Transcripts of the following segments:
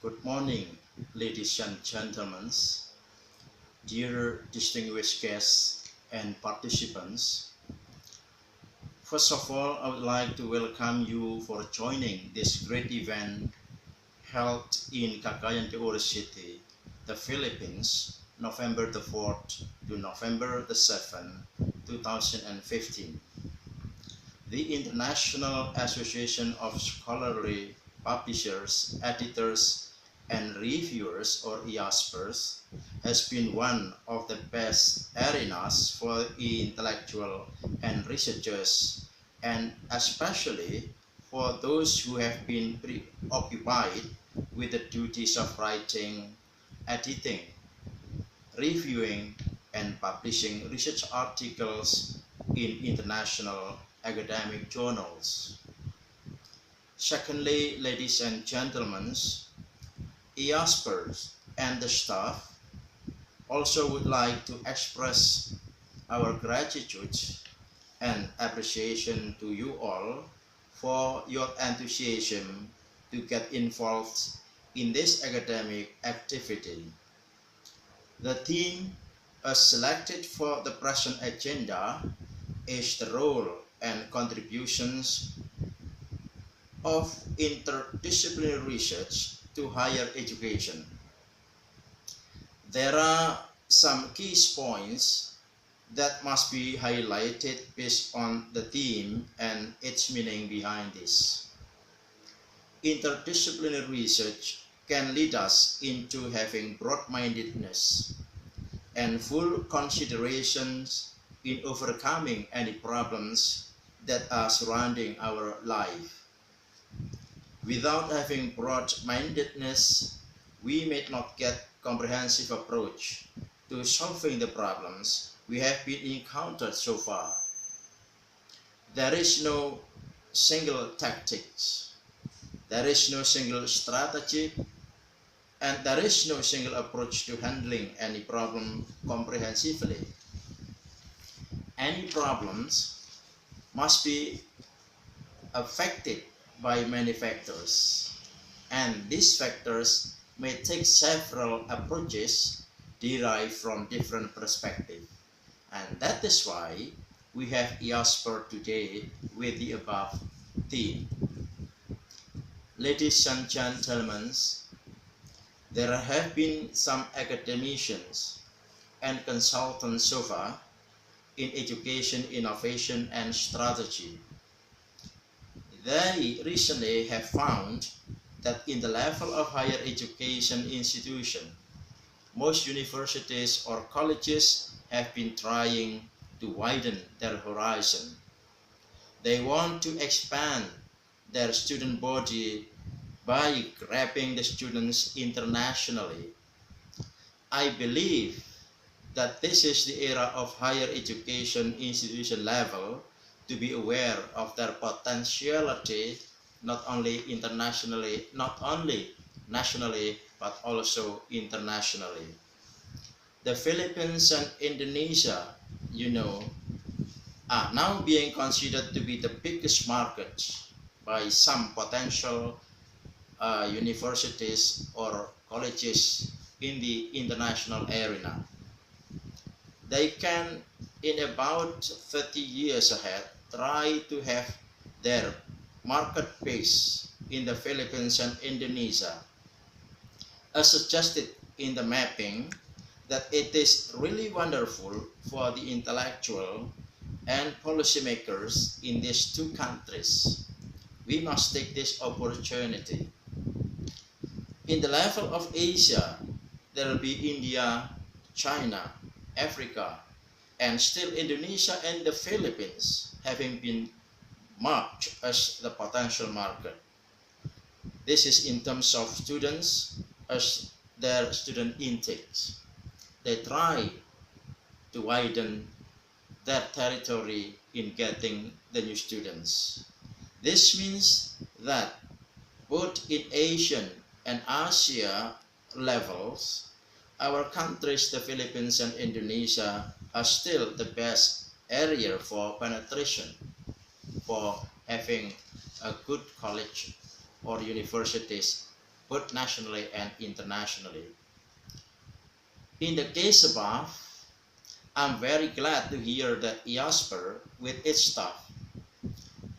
Good morning, ladies and gentlemen, dear distinguished guests and participants. First of all, I would like to welcome you for joining this great event held in Cagayan de Oro City, the Philippines, November the 4th to November the 7th, 2015. The International Association of Scholarly Publishers, Editors, and Reviewers, or IASPER, has been one of the best arenas for intellectual and researchers, and especially for those who have been preoccupied with the duties of writing, editing, reviewing, and publishing research articles in international academic journals. Secondly, ladies and gentlemen, IASPER and the staff also would like to express our gratitude and appreciation to you all for your enthusiasm to get involved in this academic activity. The theme selected for the present agenda is the role and contributions of interdisciplinary research to higher education. There are some key points that must be highlighted based on the theme and its meaning behind this. Interdisciplinary research can lead us into having broad-mindedness and full considerations in overcoming any problems that are surrounding our life. Without having broad-mindedness, we may not get comprehensive approach to solving the problems we have been encountered so far. There is no single tactics, there is no single strategy, and there is no single approach to handling any problem comprehensively. Any problems must be affected by many factors, and these factors may take several approaches derived from different perspectives. And that is why we have IASPER today with the above theme. Ladies and gentlemen, there have been some academicians and consultants so far in education, innovation, and strategy. They recently have found that in the level of higher education institution, most universities or colleges have been trying to widen their horizon. They want to expand their student body by grabbing the students internationally. I believe that this is the era of higher education institution level to be aware of their potentiality, not only nationally, but also internationally. The Philippines and Indonesia, are now being considered to be the biggest markets by some potential universities or colleges in the international arena. They can, in about 30 years ahead, try to have their market base in the Philippines and Indonesia, as suggested in the mapping, that it is really wonderful for the intellectual and policymakers in these two countries. We must take this opportunity. In the level of Asia, there will be India, China, Africa, and still Indonesia and the Philippines having been marked as the potential market. This is in terms of students as their student intakes. They try to widen their territory in getting the new students. This means that both in Asian and Asia levels, our countries, the Philippines and Indonesia, are still the best area for penetration, for having a good college or universities both nationally and internationally. In the case above, I'm very glad to hear that IASPER, with its staff,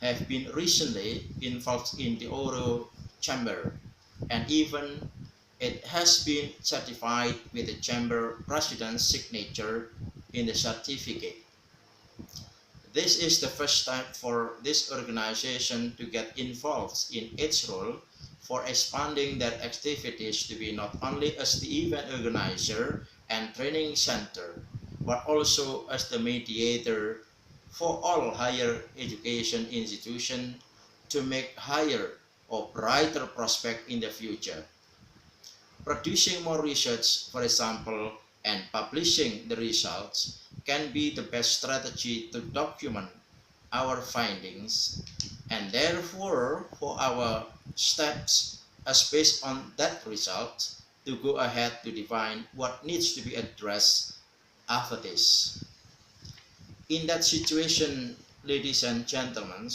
have been recently involved in the Oro Chamber, and even it has been certified with the Chamber President's signature in the certificate. This is the first time for this organization to get involved in its role for expanding their activities to be not only as the event organizer and training center, but also as the mediator for all higher education institutions to make higher or brighter prospect in the future. Producing more research, for example, and publishing the results can be the best strategy to document our findings, and therefore for our steps as based on that result to go ahead to define what needs to be addressed after this. In that situation, ladies and gentlemen,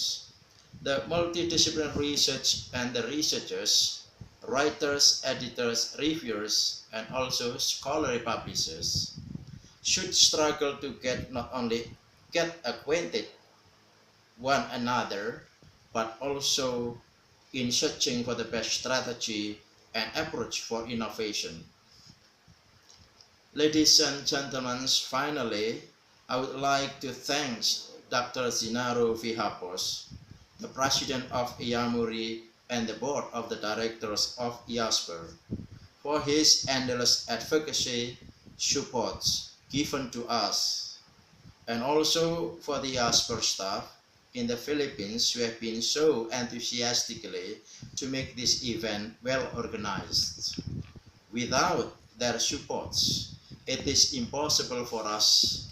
the multidisciplinary research and the researchers, writers, editors, reviewers, and also scholarly publishers should struggle to get not only get acquainted one another, but also in searching for the best strategy and approach for innovation. Ladies and gentlemen, finally, I would like to thank Dr. Zinaro Vihapos, the president of IAMURI and the board of the directors of IASPER, for his endless advocacy supports given to us, and also for the IASPER staff in the Philippines who have been so enthusiastically to make this event well organized. Without their supports, it is impossible for us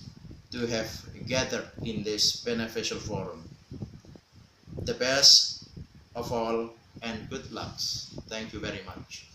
to have gathered in this beneficial forum. The best of all and good luck. Thank you very much.